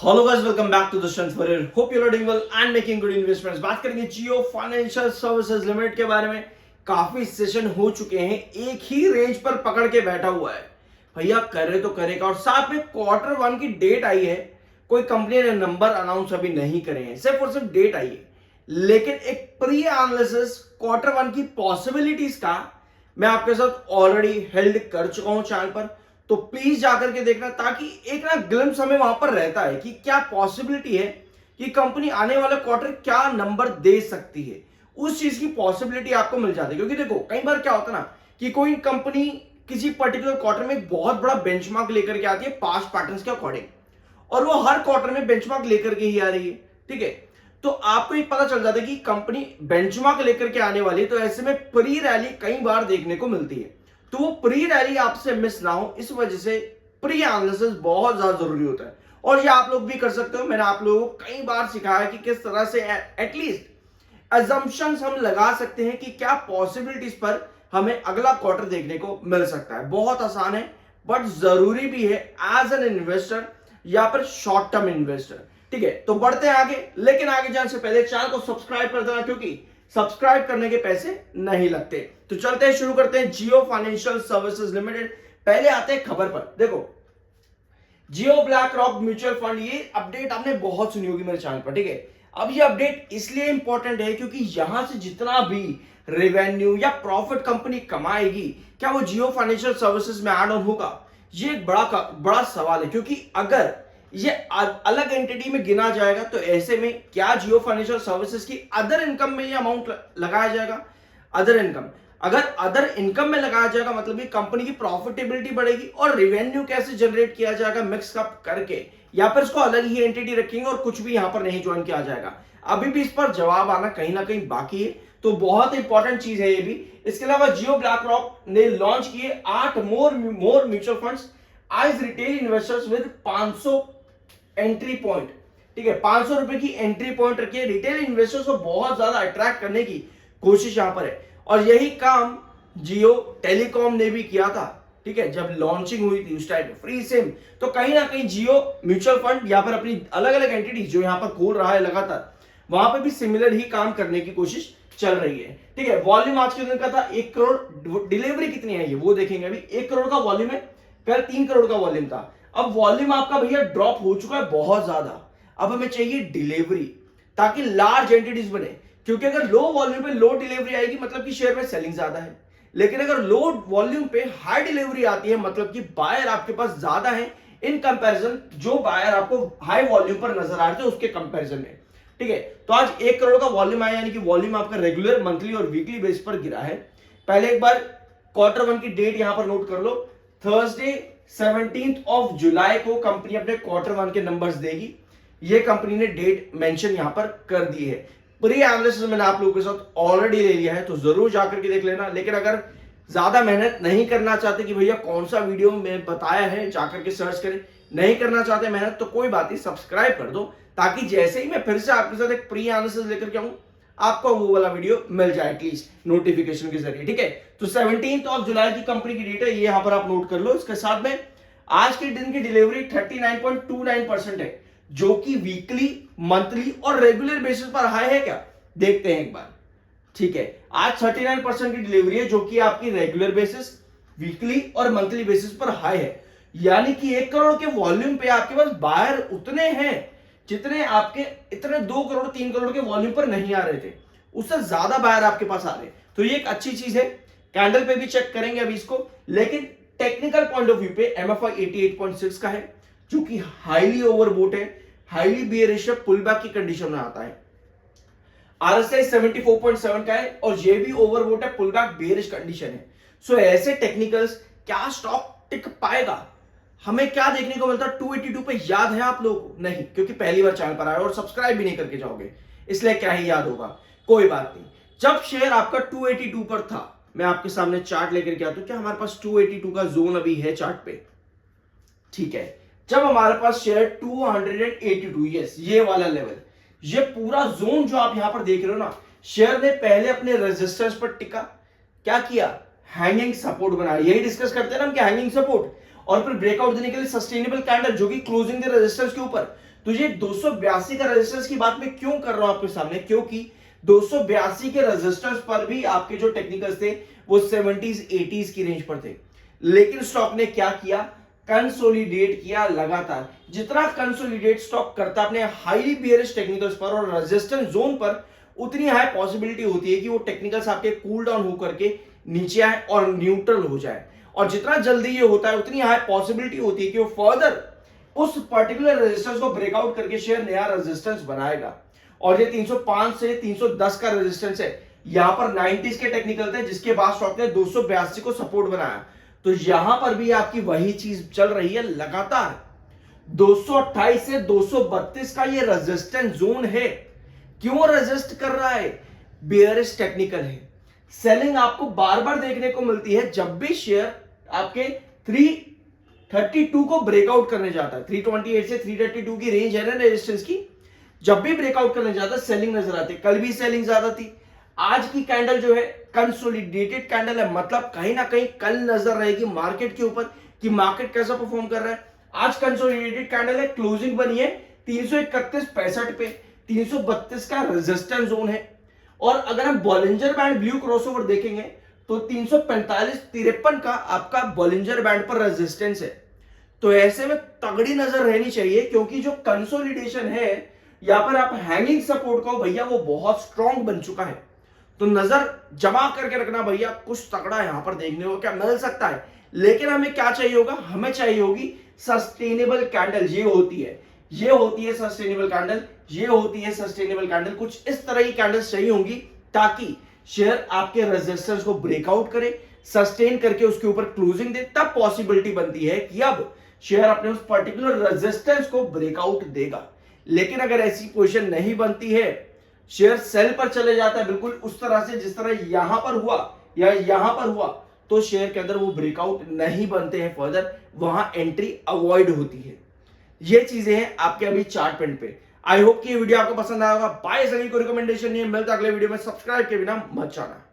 Hello guys, welcome back to the strength forever. Hope you are doing well and making good investments. बात करेंगे जियो financial services limited के बारे में। काफी session हो चुके हैं, एक ही रेंज पर पकड़ के बैठा हुआ है भैया, करे तो करेगा। और साथ में क्वार्टर वन की डेट आई है, कोई कंपनी ने नंबर अनाउंस अभी नहीं करे हैं, सिर्फ और सिर्फ डेट आई है। लेकिन एक प्री एनालिसिस क्वार्टर वन की पॉसिबिलिटीज का मैं आपके साथ ऑलरेडी हेल्ड कर चुका हूं चैनल पर, तो प्लीज जाकर के देखना, ताकि एक ना ग्लिम्स हमें वहां पर रहता है कि क्या पॉसिबिलिटी है कि कंपनी आने वाले क्वार्टर क्या नंबर दे सकती है। उस चीज की पॉसिबिलिटी आपको मिल जाती है। क्योंकि देखो, कई बार क्या होता है ना कि कोई कंपनी किसी पर्टिकुलर क्वार्टर में एक बहुत बड़ा बेंचमार्क लेकर के आती है पास्ट पैटर्न्स के अकॉर्डिंग, और वो हर क्वार्टर में बेंचमार्क लेकर के ही आ रही है। ठीक है, तो आपको एक पता चल जाता है कि कंपनी बेंचमार्क लेकर के आने वाली है, तो ऐसे में प्री रैली कई बार देखने को मिलती है। तो वो प्री रैली आपसे मिस ना हो, इस वजह से प्री एनालिसिस बहुत ज्यादा जरूरी होता है। और ये आप लोग भी कर सकते हो। मैंने आप लोगों को कई बार सिखाया कि किस तरह से एटलीस्ट अजम्पशंस हम लगा सकते हैं कि क्या पॉसिबिलिटीज पर हमें अगला क्वार्टर देखने को मिल सकता है। बहुत आसान है, बट जरूरी भी है एज एन इन्वेस्टर या फिर शॉर्ट टर्म इन्वेस्टर। ठीक है, तो बढ़ते हैं आगे। लेकिन आगे जाने से पहले चैनल को सब्सक्राइब कर देना, क्योंकि सब्सक्राइब करने के पैसे नहीं लगते। तो चलते हैं, शुरू करते हैं जियो फाइनेंशियल सर्विसेज लिमिटेड। पहले आते हैं खबर पर। देखो, जियो ब्लैक रॉक म्यूचुअल फंड, ये अपडेट आपने बहुत सुनी होगी मेरे चैनल पर। ठीक है, अब ये अपडेट इसलिए इंपॉर्टेंट है क्योंकि यहां से जितना भी रेवेन्यू या प्रॉफिट कंपनी कमाएगी, क्या वो जियो फाइनेंशियल सर्विसेज में ऐड ऑन होगा, ये एक बड़ा सवाल है। क्योंकि अगर ये अलग एंटिटी में गिना जाएगा, तो ऐसे में क्या जियो फाइनेंशियल सर्विसेज की अदर इनकम में ये अमाउंट लगाया जाएगा। अदर इनकम, अगर अदर इनकम में लगाया जाएगा, मतलब कि कंपनी की प्रॉफिटेबिलिटी बढ़ेगी। और रेवेन्यू कैसे जनरेट किया जाएगा, मिक्स अप करके, या फिर इसको अलग ही एंटिटी रखेंगे और कुछ भी यहां पर नहीं ज्वाइन किया जाएगा। अभी भी इस पर जवाब आना कहीं ना कहीं बाकी है, तो बहुत इंपॉर्टेंट चीज है ये भी। इसके अलावा जियो ब्लैक रॉक ने लॉन्च किए 8 मोर म्यूचुअल फंड्स आज retail investors with 500 entry point. ठीक है, 500 रुपए की एंट्री पॉइंट रखिए। रिटेल इन्वेस्टर्स को बहुत ज्यादा अट्रैक्ट करने की कोशिश यहां पर है, और यही काम जियो टेलीकॉम ने भी किया था। ठीक है, जब लॉन्चिंग हुई थी उस टाइम पे फ्री सिम, तो कहीं ना कहीं जियो म्यूचुअल फंड या फिर अपनी अलग अलग एंटिटी जो यहां पर खोल रहा है लगातार, वहां पर भी सिमिलर ही काम करने की कोशिश चल रही है। ठीक है, वॉल्यूम आज के दिन का था 1 करोड़। डिलीवरी कितनी है ये वो देखेंगे। अभी 1 करोड़ का वॉल्यूम है, कल 3 करोड़ का वॉल्यूम था। अब वॉल्यूम आपका भैया ड्रॉप हो चुका है बहुत ज्यादा। अब हमें चाहिए डिलीवरी, ताकि लार्ज एंटिटीज बने। क्योंकि अगर लो वॉल्यूम पे लो डिलीवरी आएगी, मतलब कि शेयर में सेलिंग ज्यादा है। लेकिन अगर लो वॉल्यूम पे हाई डिलीवरी आती है, मतलब कि बायर आपके पास ज्यादा है इन कंपैरिजन जो बायर आपको हाई वॉल्यूम पर नजर आ रहे थे उसके कंपैरिजन में। ठीक है, तो आज 1 करोड़ का वॉल्यूम आया, यानी कि वॉल्यूम आपका रेगुलर मंथली और वीकली बेस पर गिरा है। पहले एक बार क्वार्टर वन की डेट यहां पर नोट कर लो। थर्सडे 17 जुलाई को कंपनी अपने क्वार्टर वन के नंबर्स देगी। ये कंपनी ने डेट मेंशन यहां पर कर दी है। प्री एनालिसिस मैंने आप लोगों के साथ ऑलरेडी ले लिया है, तो जरूर जाकर के देख लेना। लेकिन अगर ज्यादा मेहनत नहीं करना चाहते कि भैया कौन सा वीडियो में बताया है जाकर के सर्च करें, नहीं करना चाहते मेहनत, तो कोई बात नहीं, सब्सक्राइब कर दो, ताकि जैसे ही मैं फिर से आपके साथ एक प्री एनालिसिस लेकर के आऊं, आपको वो वाला वीडियो मिल जाए एटलीस्ट नोटिफिकेशन के जरिए। ठीक है, तो 17 जुलाई की कंपनी की डेट है, ये यहां पर आप नोट कर लो। इसके साथ में आज के दिन की डिलीवरी 39.29% है, जो कि वीकली, मंथली और रेगुलर बेसिस पर हाई है क्या, देखते हैं एक बार। ठीक है, आज 39% की डिलीवरी है, जो कि आपकी रेगुलर बेसिस, वीकली और मंथली बेसिस पर हाई है। यानी कि 1 करोड़ के वॉल्यूम पे आपके पास बायर उतने हैं जितने आपके इतने 2 करोड़ 3 करोड़ के वॉल्यूम पर नहीं आ रहे थे, उससे ज्यादा बायर आपके पास आ रहे। तो ये एक अच्छी चीज है। कैंडल पे भी चेक करेंगे अभी इसको, लेकिन टेक्निकल पॉइंट ऑफ व्यू पे एमएफआई 88.6 का है, जो कि हाईली ओवरबोट है, हाईली बियरिश पुल बैक की कंडीशन में आता है। आरएसआई 74.7 का है, और ये भी ओवरबोट है, पुल बैक बियरिश कंडीशन है। सो ऐसे टेक्निकल्स, क्या स्टॉक टिक पाएगा, हमें क्या देखने को मिलता है 282 पे, याद है आप लोगों को? नहीं, क्योंकि पहली बार चैनल पर आए और सब्सक्राइब भी नहीं करके जाओगे, इसलिए क्या ही याद होगा। कोई बात नहीं, जब शेयर आपका 282 पर था, मैं आपके सामने चार्ट लेकर के आता हूं, क्या हमारे पास 282 का जोन अभी है चार्ट पे? ठीक है, जब हमारे पास शेयर 282, यस, ये वाला लेवल, ये पूरा जोन जो आप यहां पर देख रहे हो ना, शेयर ने पहले अपने रेजिस्टेंस पर टिका, क्या किया, हैंगिंग सपोर्ट बनाया। यही डिस्कस करते हैं ना हम कि हैंगिंग सपोर्ट, और फिर ब्रेकआउट देने के लिए सस्टेनेबल कैंडल, जो कि क्लोजिंग द रेजिस्टेंस के ऊपर। तो ये 282 का रेजिस्टेंस की बात मैं क्यों कर रहा हूं आपके सामने, क्योंकि 282 के रेजिस्टेंस पर भी आपके जो टेक्निकल्स थे वो 70s 80s की रेंज पर थे, लेकिन स्टॉक ने क्या किया, कंसोलिडेट किया लगातार। जितना कंसोलिडेट स्टॉक करता अपने हाईली बियरिश टेक्निकल्स पर और रेजिस्टेंस जोन पर, उतनी हाई पॉसिबिलिटी होती है कि वो टेक्निकल्स आपके कूल डाउन होकर के नीचे आए और न्यूट्रल हो जाए। और जितना जल्दी ये होता है उतनी हाई पॉसिबिलिटी होती है कि वो फर्दर उस पर्टिकुलर रेजिस्टेंस को ब्रेकआउट करके शेयर नया रेजिस्टेंस बनाएगा। और ये 305 से 310 का रेजिस्टेंस है, यहां पर 90s के टेक्निकल थे जिसके बाद स्टॉक ने 282 को सपोर्ट बनाया। तो यहां पर भी आपकी वही चीज चल रही है लगातार। 228 से 232 का ये रेजिस्टेंस जोन है। क्यों रेजिस्ट कर रहा है? बेयरिश टेक्निकल है। सेलिंग आपको बार बार देखने को मिलती है जब भी शेयर आपके 332 को ब्रेकआउट करने जाता है। 328 से 332 की रेंज है ना रेजिस्टेंस की, जब भी ब्रेकआउट करने जाता है सेलिंग नजर आती है। कल भी सेलिंग ज्यादा थी। आज की कैंडल जो है कंसोलिडेटेड कैंडल है, मतलब कहीं ना कहीं कल नजर रहेगी मार्केट के ऊपर कि मार्केट कैसा परफॉर्म कर रहा है। आज कंसोलिडेटेड कैंडल है, क्लोजिंग बनी है 331.65 पे, 332 का रेजिस्टेंस जोन है। और अगर हम बॉलिंजर बैंड ब्लू क्रॉसओवर देखेंगे तो 345-53 का आपका बॉलिंजर बैंड पर रेजिस्टेंस है। तो ऐसे में तगड़ी नजर रहनी चाहिए, क्योंकि जो कंसोलिडेशन है यहां पर आप हैंगिंग सपोर्ट को भैया वो बहुत स्ट्रांग बन चुका है। तो नजर जमा करके रखना भैया, कुछ तगड़ा यहां पर देखने को क्या मिल सकता है। लेकिन हमें क्या चाहिए होगा, हमें चाहिए होगी सस्टेनेबल कैंडल। ये होती है सस्टेनेबल कैंडल, ये होती है सस्टेनेबल कैंडल। कुछ इस तरह की कैंडल्स चाहिए होंगी ताकि शेयर आपके रेजिस्टेंस को ब्रेकआउट करे, सस्टेन करके उसके ऊपर क्लोजिंग दे। तब पॉसिबिलिटी बनती है कि अब शेयर अपने उस पर्टिकुलर रेजिस्टेंस को ब्रेकआउट देगा। लेकिन अगर ऐसी पोजीशन नहीं बनती है, शेयर सेल पर चले जाता है बिल्कुल उस तरह से जिस तरह यहां पर हुआ या यहां पर हुआ, तो शेयर के अंदर वो ब्रेकआउट नहीं बनते हैं, फर्दर वहां एंट्री अवॉइड होती है। ये चीजें हैं आपके अभी चार्ट पेंट पे। आई होप कि ये वीडियो आपको पसंद आया होगा। बाय, सभी को रिकमेंडेशन नहीं है, मिलता अगले वीडियो में। सब्सक्राइब के बिना मत जाना।